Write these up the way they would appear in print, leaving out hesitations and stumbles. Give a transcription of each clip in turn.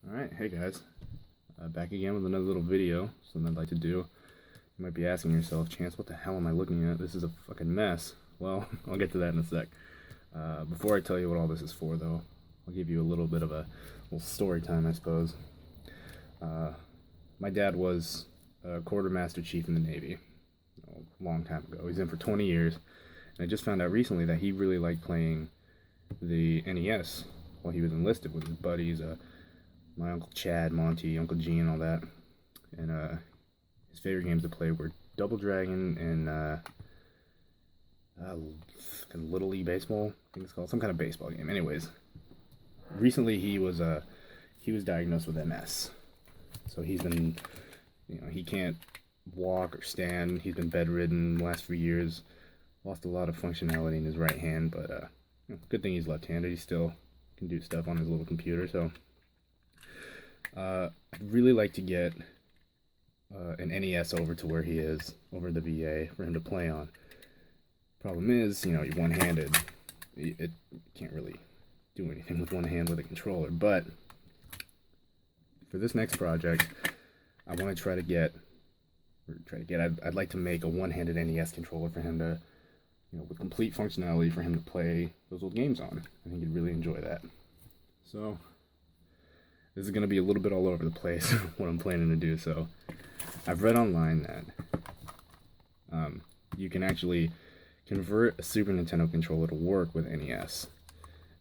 Alright, hey guys, back again with another little video, something I'd like to do. You might be asking yourself, Chance, what the hell am I looking at? This is a fucking mess. Well, I'll get to that in a sec. Before I tell you what all this is for, though, I'll give you a little bit of a little story time, I suppose. My dad was a quartermaster chief in the Navy a long time ago. He's in for 20 years, and I just found out recently that he really liked playing the NES while he was enlisted with his buddies. My Uncle Chad, Monty, Uncle Gene, all that. And his favorite games to play were Double Dragon and Little League Baseball, I think it's called. Some kind of baseball game. Anyways, recently he was diagnosed with MS. So he's been, he can't walk or stand. He's been bedridden the last few years. Lost a lot of functionality in his right hand, but good thing he's left-handed. He still can do stuff on his little computer, so... I'd really like to get an NES over to where he is, over the VA, for him to play on. Problem is, you're one-handed. It can't really do anything with one hand with a controller, but for this next project, I want to try to get, I'd like to make a one-handed NES controller for him to, with complete functionality for him to play those old games on. I think he'd really enjoy that. So... this is going to be a little bit all over the place, what I'm planning to do. So I've read online that you can actually convert a Super Nintendo controller to work with NES.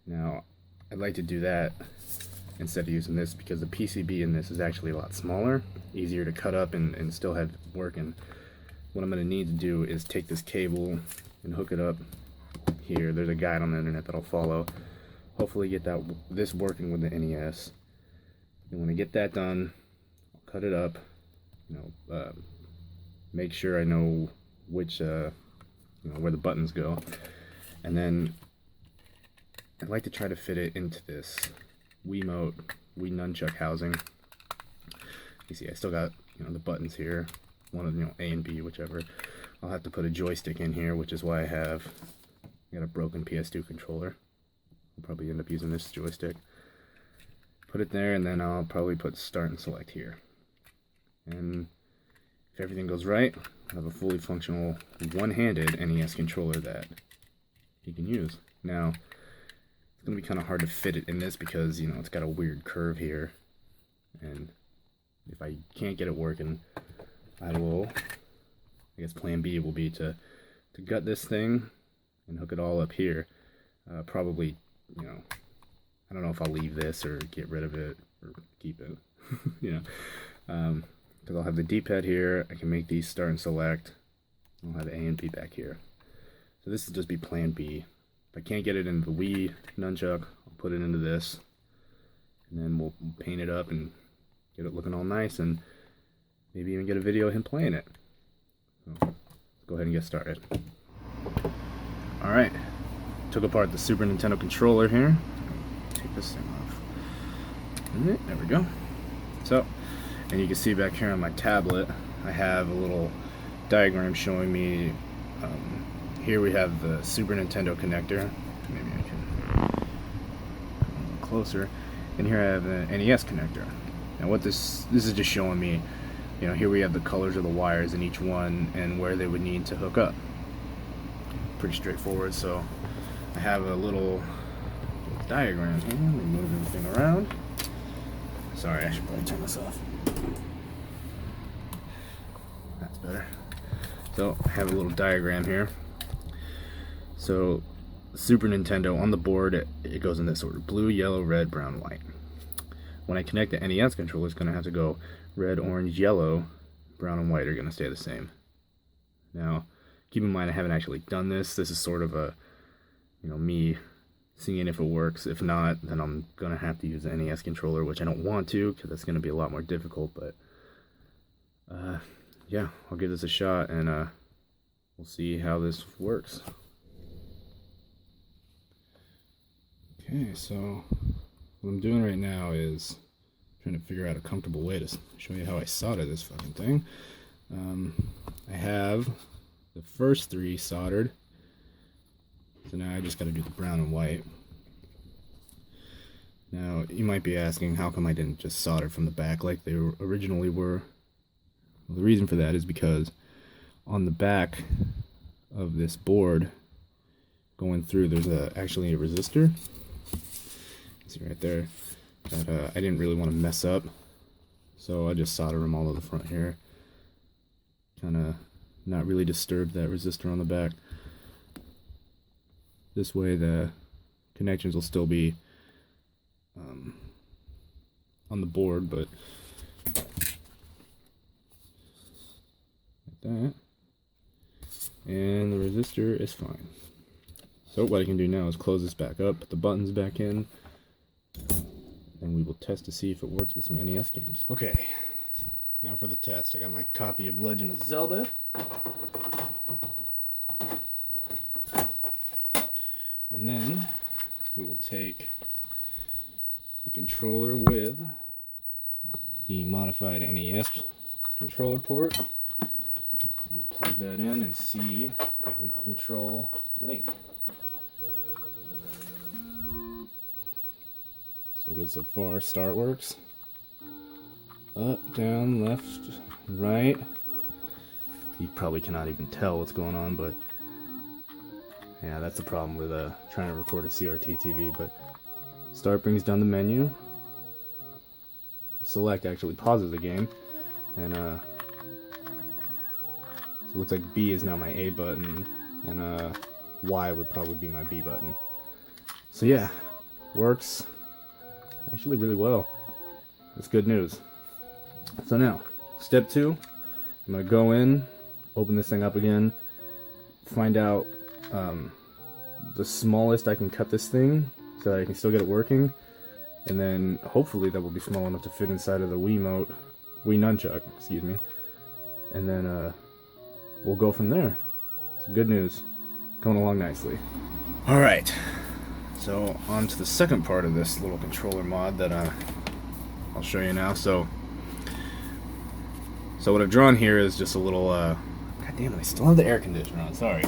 Now, I'd like to do that instead of using this because the PCB in this is actually a lot smaller, easier to cut up and still have it work. And what I'm going to need to do is take this cable and hook it up here. There's a guide on the internet that I'll follow. Hopefully get this working with the NES. And when I get that done, I'll cut it up, make sure I know which, where the buttons go. And then I'd like to try to fit it into this Wii nunchuck housing. You see, I still got, the buttons here, one of, A and B, whichever. I'll have to put a joystick in here, which is why I got a broken PS2 controller. I'll probably end up using this joystick. Put it there, and then I'll probably put start and select here. And if everything goes right, I'll have a fully functional one-handed NES controller that he can use. Now, it's going to be kind of hard to fit it in this because, it's got a weird curve here. And if I can't get it working, I guess plan B will be to gut this thing and hook it all up here. Probably, I don't know if I'll leave this or get rid of it or keep it, because I'll have the D-pad here. I can make these start and select. I'll have A and B back here. So this will just be plan B. If I can't get it into the Wii nunchuck, I'll put it into this, and then we'll paint it up and get it looking all nice, and maybe even get a video of him playing it. So let's go ahead and get started. Alright, took apart the Super Nintendo controller here. Take this thing off. There we go. So, and you can see back here on my tablet, I have a little diagram showing me, here we have the Super Nintendo connector. Maybe I can come a little closer. And here I have the NES connector. Now what this is just showing me, here we have the colors of the wires in each one and where they would need to hook up. Pretty straightforward. So I have a little diagram here. Let me move everything around. Sorry, I should probably turn this off. That's better. So I have a little diagram here. So Super Nintendo on the board, it goes in this order: blue, yellow, red, brown, white. When I connect the NES controller, it's going to have to go red, orange, yellow, brown, and white are going to stay the same. Now, keep in mind I haven't actually done this. This is sort of a, me seeing if it works. If not, then I'm going to have to use the NES controller, which I don't want to because it's going to be a lot more difficult. But, yeah, I'll give this a shot, and we'll see how this works. Okay, so what I'm doing right now is trying to figure out a comfortable way to show you how I solder this fucking thing. I have the first three soldered. So now I just got to do the brown and white. Now, you might be asking, how come I didn't just solder from the back like they originally were? Well, the reason for that is because on the back of this board, going through, there's actually a resistor. See right there, that I didn't really want to mess up. So I just soldered them all to the front here. Kind of not really disturb that resistor on the back. This way the connections will still be on the board, but like that. And the resistor is fine. So what I can do now is close this back up, put the buttons back in, and we will test to see if it works with some NES games. Okay, now for the test. I got my copy of Legend of Zelda. And then we will take the controller with the modified NES controller port and plug that in and see if we can control Link. So good so far. Start works. Up, down, left, right. You probably cannot even tell what's going on, but yeah, that's the problem with trying to record a CRT TV. But start brings down the menu. Select actually pauses the game, and so it looks like B is now my A button, and Y would probably be my B button. So yeah, works actually really well. That's good news. So now, step 2, I'm gonna go in, open this thing up again, find out the smallest I can cut this thing so that I can still get it working, and then hopefully that will be small enough to fit inside of the Wii nunchuck, excuse me, and then we'll go from there. So good news, coming along nicely. Alright, so on to the second part of this little controller mod that I'll show you now. So what I've drawn here is just a little, god damn it, I still have the air conditioner on, sorry.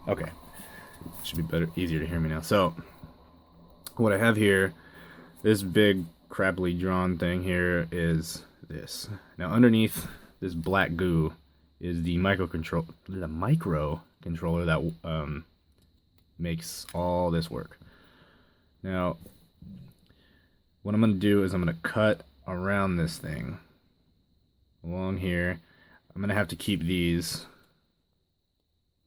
Okay, should be better, easier to hear me now. So what I have here, this big crappily drawn thing here is this. Now underneath this black goo is the micro controller that makes all this work. Now what I'm going to do is I'm going to cut around this thing along here. I'm going to have to keep these.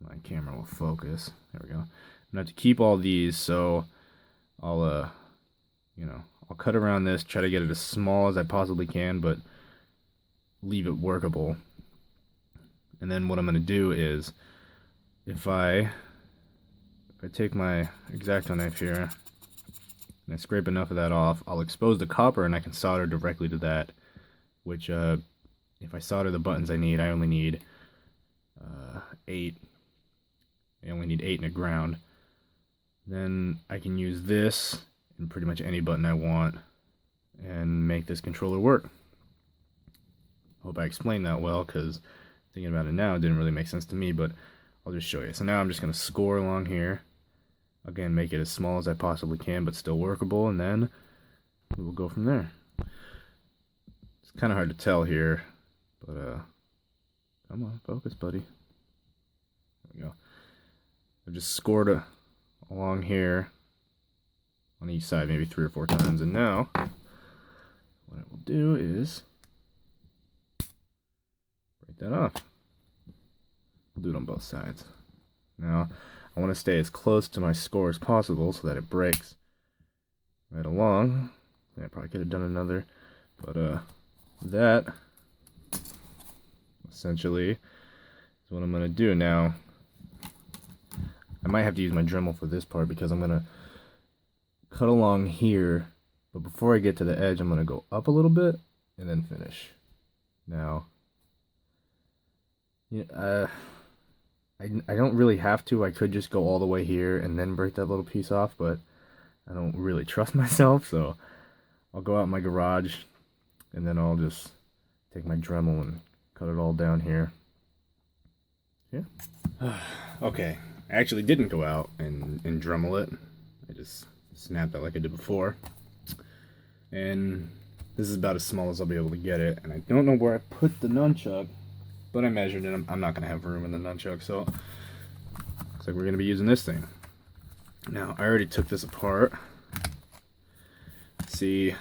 My camera will focus. There we go. I'm going to have to keep all these, so I'll I'll cut around this, try to get it as small as I possibly can, but leave it workable. And then what I'm going to do is, if I take my X-Acto knife here and I scrape enough of that off, I'll expose the copper and I can solder directly to that, which if I solder the buttons I need, I only need 8. I only need 8 and a ground. Then I can use this in pretty much any button I want and make this controller work. Hope I explained that well, because thinking about it now, it didn't really make sense to me, but I'll just show you. So now I'm just going to score along here. Again, make it as small as I possibly can, but still workable, and then we will go from there. It's kind of hard to tell here, but come on, focus, buddy. There we go. I've just scored along here on each side, maybe 3 or 4 times, and now what I will do is break that off. We'll do it on both sides. Now I want to stay as close to my score as possible so that it breaks right along. I probably could have done another, but that essentially is what I'm going to do. Now I might have to use my Dremel for this part because I'm going to cut along here, but before I get to the edge I'm going to go up a little bit and then finish. Now I don't really have to. I could just go all the way here and then break that little piece off, but I don't really trust myself, so I'll go out in my garage and then I'll just take my Dremel and cut it all down here. Yeah. Okay, I actually didn't go out and Dremel it. I just snap that like I did before. And this is about as small as I'll be able to get it. And I don't know where I put the nunchuck, but I measured it. I'm not going to have room in the nunchuck, so looks like we're going to be using this thing. Now, I already took this apart. See,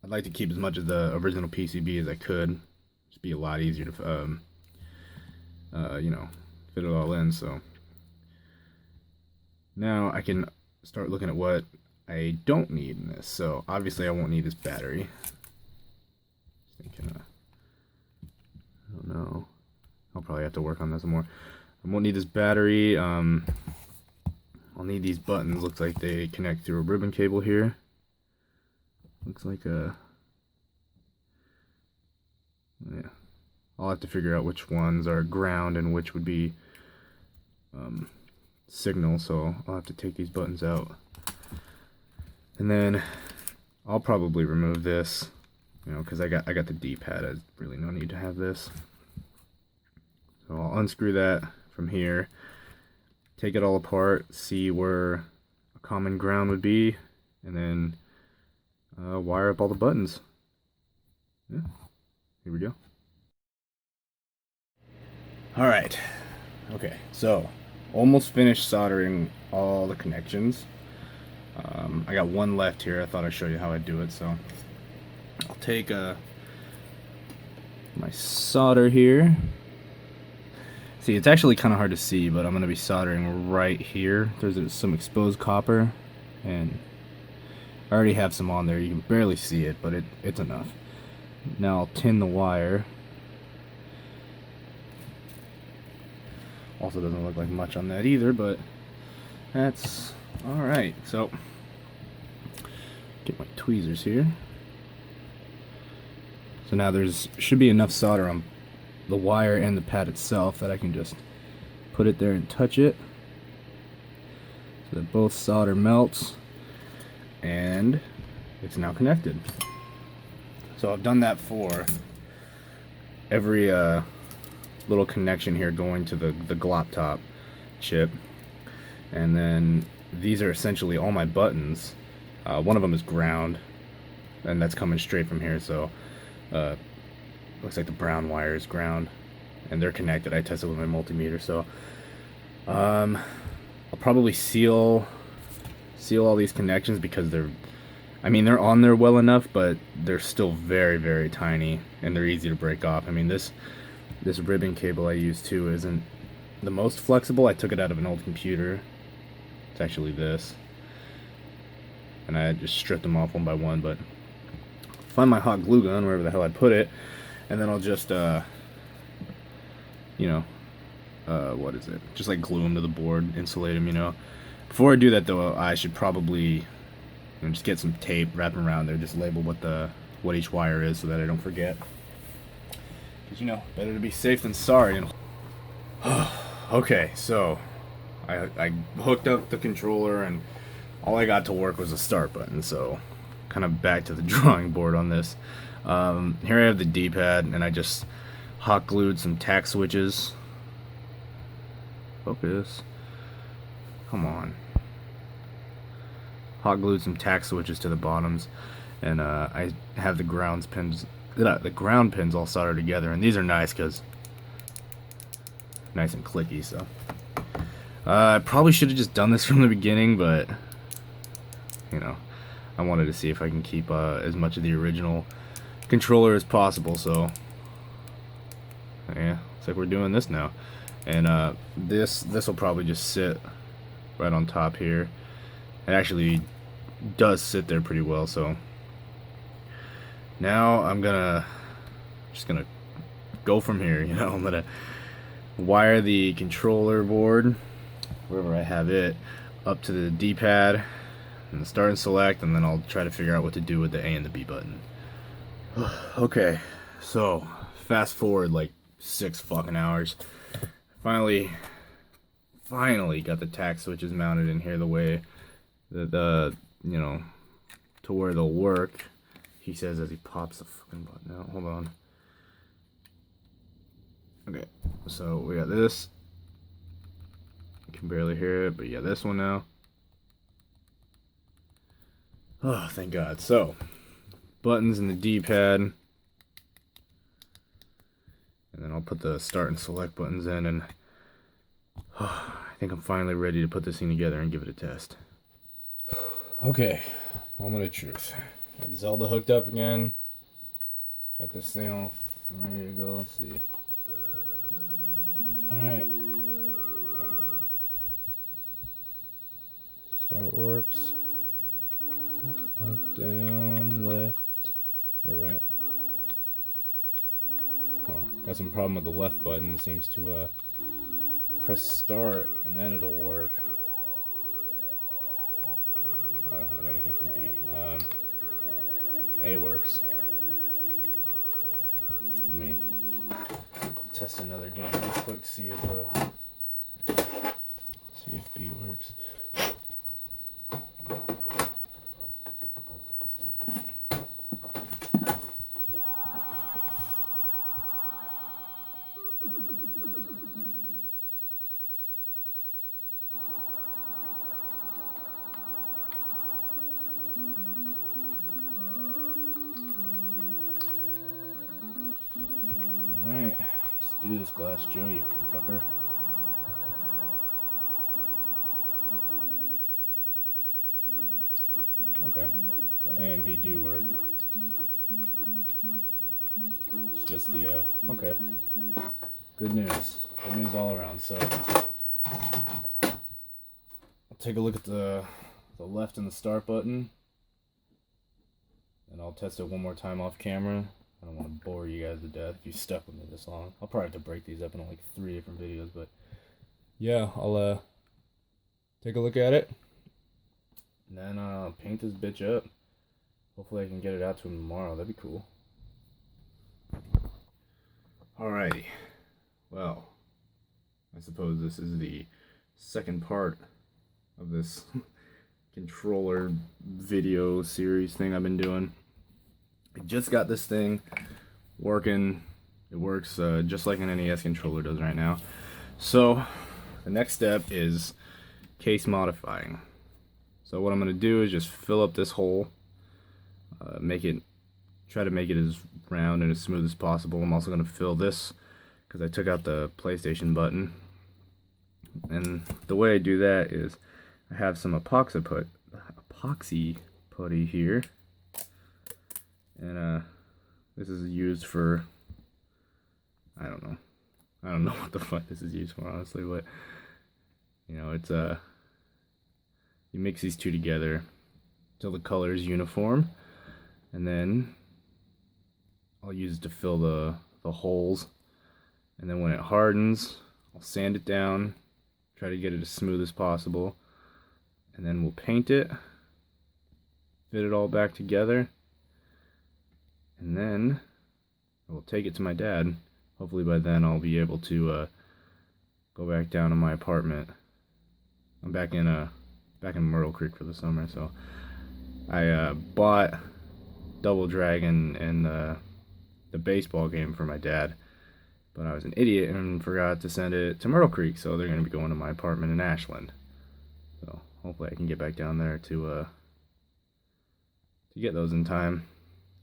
I'd like to keep as much of the original PCB as I could. Just be a lot easier to, you know, fit it all in. So now I can start looking at what I don't need in this. So obviously I won't need this battery. Just thinking, I don't know. I'll probably have to work on this some more. I won't need this battery. I'll need these buttons. Looks like they connect through a ribbon cable here. Looks like a... yeah. I'll have to figure out which ones are ground and which would be signal, so I'll have to take these buttons out. And then I'll probably remove this, you know, because I got the D-pad. I really no need to have this. So I'll unscrew that from here, take it all apart, see where a common ground would be, and then wire up all the buttons. Yeah, here we go. Alright, okay, so almost finished soldering all the connections. I got one left here. I thought I'd show you how I do it, so I'll take my solder here. See, it's actually kind of hard to see, but I'm going to be soldering right here. There's some exposed copper, and I already have some on there. You can barely see it, but it's enough. Now I'll tin the wire. Also doesn't look like much on that either, but that's alright. So, get my tweezers here. So now should be enough solder on the wire and the pad itself that I can just put it there and touch it. So that both solder melts, and it's now connected. So I've done that for every little connection here going to the glop top chip, and then these are essentially all my buttons. One of them is ground, and that's coming straight from here, so looks like the brown wire is ground, and they're connected. I tested with my multimeter, so I'll probably seal all these connections because they're on there well enough, but they're still very, very tiny, and they're easy to break off. I mean, this ribbon cable I use too isn't the most flexible. I took it out of an old computer. It's actually this, and I just stripped them off one by one, but find my hot glue gun wherever the hell I put it, and then I'll just you know, what is it, just like glue them to the board, insulate them, you know. Before I do that though, I should probably just get some tape, wrap them around there, just label what each wire is so that I don't forget. Because, you know, better to be safe than sorry. Okay, so I hooked up the controller, and all I got to work was a start button, so kind of back to the drawing board on this. Here I have the D-pad, and I just hot glued some tack switches. Focus. Come on. Hot glued some tack switches to the bottoms, and I have the ground pins all soldered together, and these are nice because nice and clicky. So I probably should have just done this from the beginning, but you know, I wanted to see if I can keep as much of the original controller as possible. So yeah, it's like we're doing this now, and this will probably just sit right on top here. It actually does sit there pretty well. So now I'm just gonna go from here. You know, I'm gonna wire the controller board wherever I have it up to the D-pad and the start and select, and then I'll try to figure out what to do with the A and the B button. Okay, so fast forward like 6 fucking hours. Finally got the tack switches mounted in here the way that you know, to where they'll work, he says as he pops the fucking button out. Hold on. Okay, so we got this. You can barely hear it, but yeah, this one now. Oh, thank God. So, buttons in the D-pad. And then I'll put the start and select buttons in, and I think I'm finally ready to put this thing together and give it a test. Okay, moment of truth. Got Zelda hooked up again. Got this thing all ready to go. Let's see. Alright. Start works. Up, down, left, or right. Huh. Got some problem with the left button. It seems to press start and then it'll work. Oh, I don't have anything for B. A works. Let me test another game real quick, see if B works. Alright, let's do this, Glass Joe, you fucker. Okay, so A and B do work. It's just the, okay. Good news. Good news all around. So, I'll take a look at the left and the start button. And I'll test it one more time off camera. I don't want to bore you guys to death if you stuck with me this long. I'll probably have to break these up into like 3 different videos, but yeah, I'll take a look at it. And then paint this bitch up. Hopefully I can get it out to him tomorrow. That'd be cool. Alrighty. Well, I suppose this is the second part of this controller video series thing I've been doing. I just got this thing working. It works just like an NES controller does right now. So the next step is case modifying. So what I'm going to do is just fill up this hole, try to make it as round and as smooth as possible. I'm also going to fill this because I took out the PlayStation button. And the way I do that is I have some epoxy putty here. And this is used for, I don't know what the fuck this is used for, honestly, but you know, it's you mix these two together till the color is uniform, and then I'll use it to fill the holes, and then when it hardens, I'll sand it down, try to get it as smooth as possible, and then we'll paint it, fit it all back together. And then I will take it to my dad. Hopefully by then I'll be able to go back down to my apartment. I'm back in Myrtle Creek for the summer, so I bought Double Dragon and the baseball game for my dad, but I was an idiot and forgot to send it to Myrtle Creek, so they're going to be going to my apartment in Ashland. So hopefully I can get back down there to get those in time.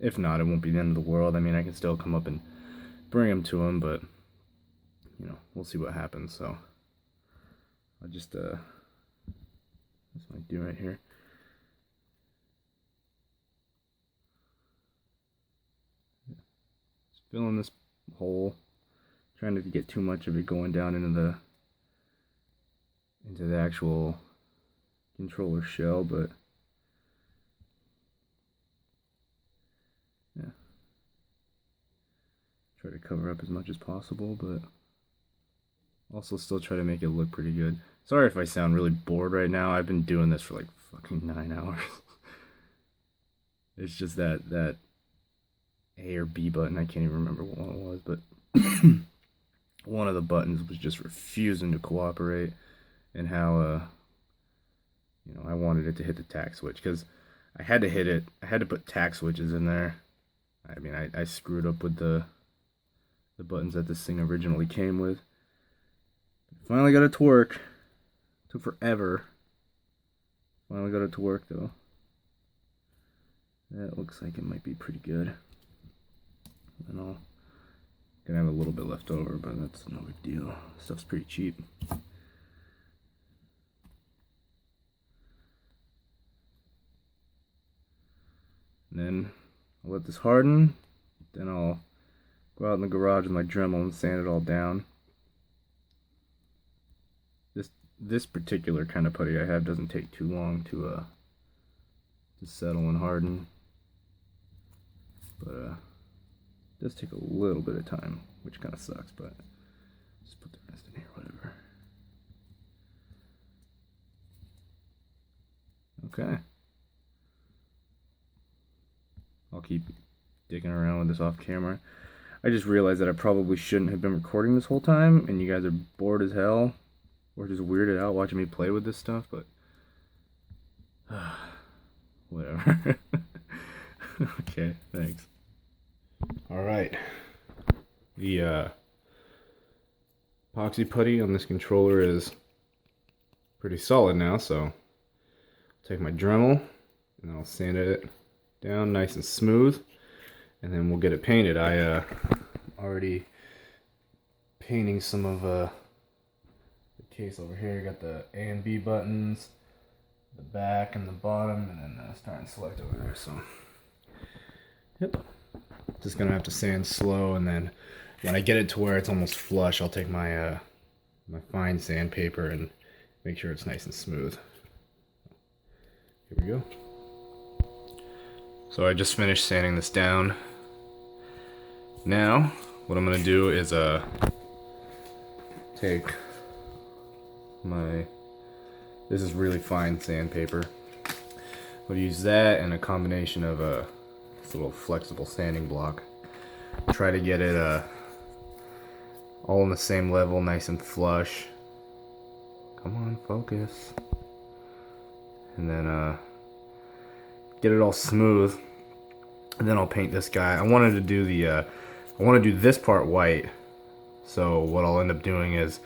If not, it won't be the end of the world. I mean, I can still come up and bring them to him, but, you know, we'll see what happens. So, I'll just, this might do right here. Just filling this hole, trying not to get too much of it going down into the actual controller shell, but yeah, try to cover up as much as possible, but also still try to make it look pretty good. Sorry if I sound really bored right now. I've been doing this for like fucking 9 hours. It's just that A or B button, I can't even remember what one it was, but one of the buttons was just refusing to cooperate, and how you know, I wanted it to hit the tack switch, because I had to hit it. I had to put tack switches in there. I mean, I screwed up with the buttons that this thing originally came with. Finally got it to work. Took forever. Finally got it to work though. That looks like it might be pretty good. And I'll gonna have a little bit left over, but that's no big deal. Stuff's pretty cheap. And then I'll let this harden. Then I'll go out in the garage with my Dremel and sand it all down. This particular kind of putty I have doesn't take too long to settle and harden, but it does take a little bit of time, which kind of sucks. But just put the rest in here, whatever. Okay. I'll keep digging around with this off camera. I just realized that I probably shouldn't have been recording this whole time, and you guys are bored as hell, or just weirded out watching me play with this stuff, but whatever. Okay, thanks. Alright. The epoxy putty on this controller is pretty solid now, so I'll take my Dremel and I'll sand it down nice and smooth, and then we'll get it painted. I already painting some of the case over here. You got the A and B buttons, the back and the bottom, and then starting to select over there. So, yep. Just gonna have to sand slow, and then when I get it to where it's almost flush, I'll take my my fine sandpaper and make sure it's nice and smooth. Here we go. So I just finished sanding this down. Now, what I'm gonna do is take this is really fine sandpaper. I'll use that and a combination of this little flexible sanding block. Try to get it all on the same level, nice and flush. Come on, focus. And then get it all smooth. And then I'll paint this guy. I wanted to do I want to do this part white. So what I'll end up doing is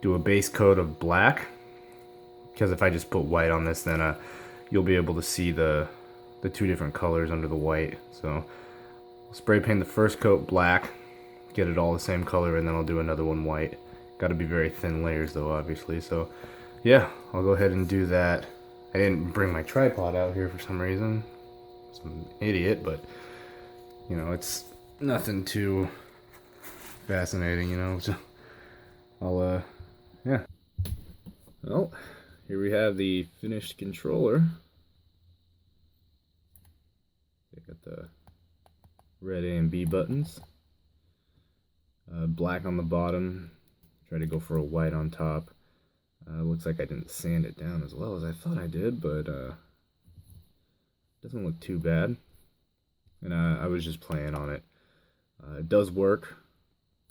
do a base coat of black, because if I just put white on this, then you'll be able to see the two different colors under the white. So I'll spray paint the first coat black, get it all the same color, and then I'll do another one white. Got to be very thin layers though, obviously. So yeah, I'll go ahead and do that. I didn't bring my tripod out here for some reason. I'm an idiot, but you know, it's nothing too fascinating, you know. So I'll yeah. Well, here we have the finished controller. I got the red A and B buttons, black on the bottom. Try to go for a white on top. Looks like I didn't sand it down as well as I thought I did, but doesn't look too bad. And I was just playing on it. It does work.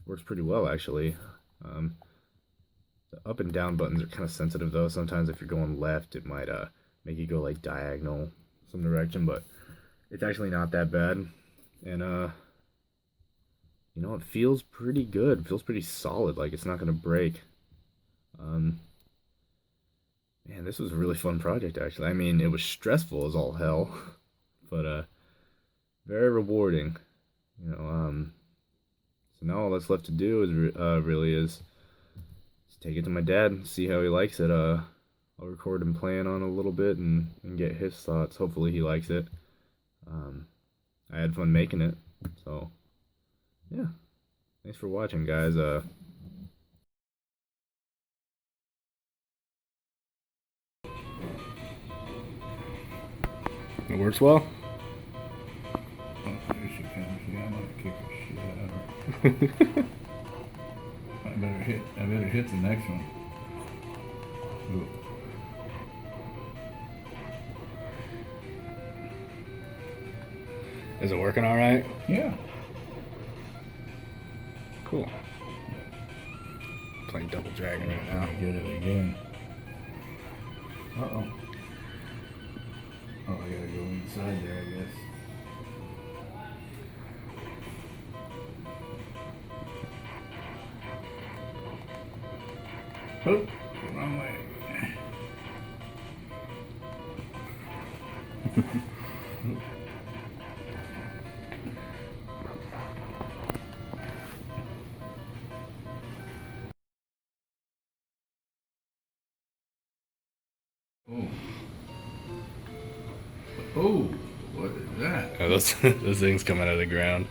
Works pretty well, actually. The up and down buttons are kind of sensitive though. Sometimes if you're going left, it might make you go like diagonal some direction, but it's actually not that bad. And you know, it feels pretty good. It feels pretty solid, like it's not gonna break. Man, this was a really fun project actually. I mean, it was stressful as all hell, but very rewarding. You know, so now all that's left to do is really is take it to my dad and see how he likes it. I'll record him playing on a little bit and get his thoughts. Hopefully he likes it. I had fun making it, so yeah. Thanks for watching, guys. It works well. Oh, there she comes. Yeah, I'm gonna kick the shit out of her. I better hit the next one. Ooh. Is it working all right? Yeah. Cool. Playing Double Dragon right now. Get it again. Uh-oh. Oh, I gotta go inside there, I guess. Oh, wrong way. Oh, what is that? Oh, those those things come out of the ground.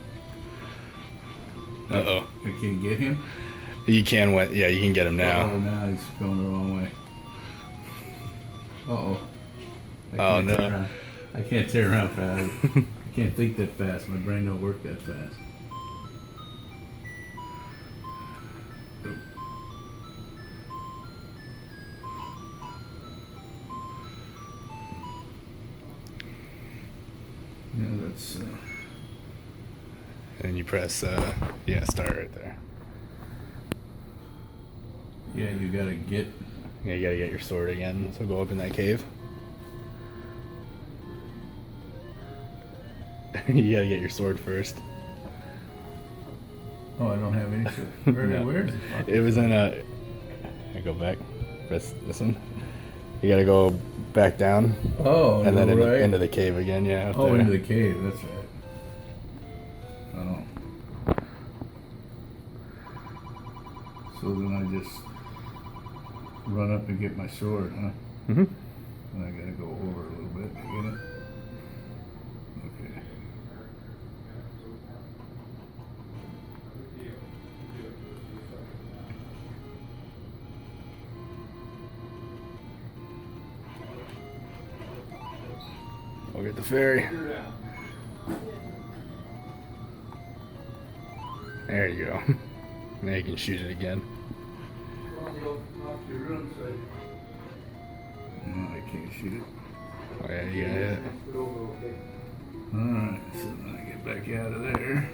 Uh-oh. I can't get him? You can win. Yeah, you can get him now. Oh, now he's going the wrong way. Uh-oh. Oh, no. Turn around. I can't turn around fast. I can't think that fast. My brain don't work that fast. Yeah, that's... And you press, yeah, start right there. Yeah, you gotta get... Yeah, you gotta get your sword again. So go up in that cave. You gotta get your sword first. Oh, I don't have any... Where, No. where is it? It was in a... I go back. Press this one. You gotta go back down. Oh, And then right. into the cave again, yeah. Up Oh, there. into the cave, that's right. Oh. So then I just run up and get my sword, huh? Mm-hmm. And I gotta go over a little bit to get it. Okay. I'll get the ferry. There you go. Now you can shoot it again. No, I can't shoot it. Oh yeah, you gotta hit it. Alright, so then I get back out of there.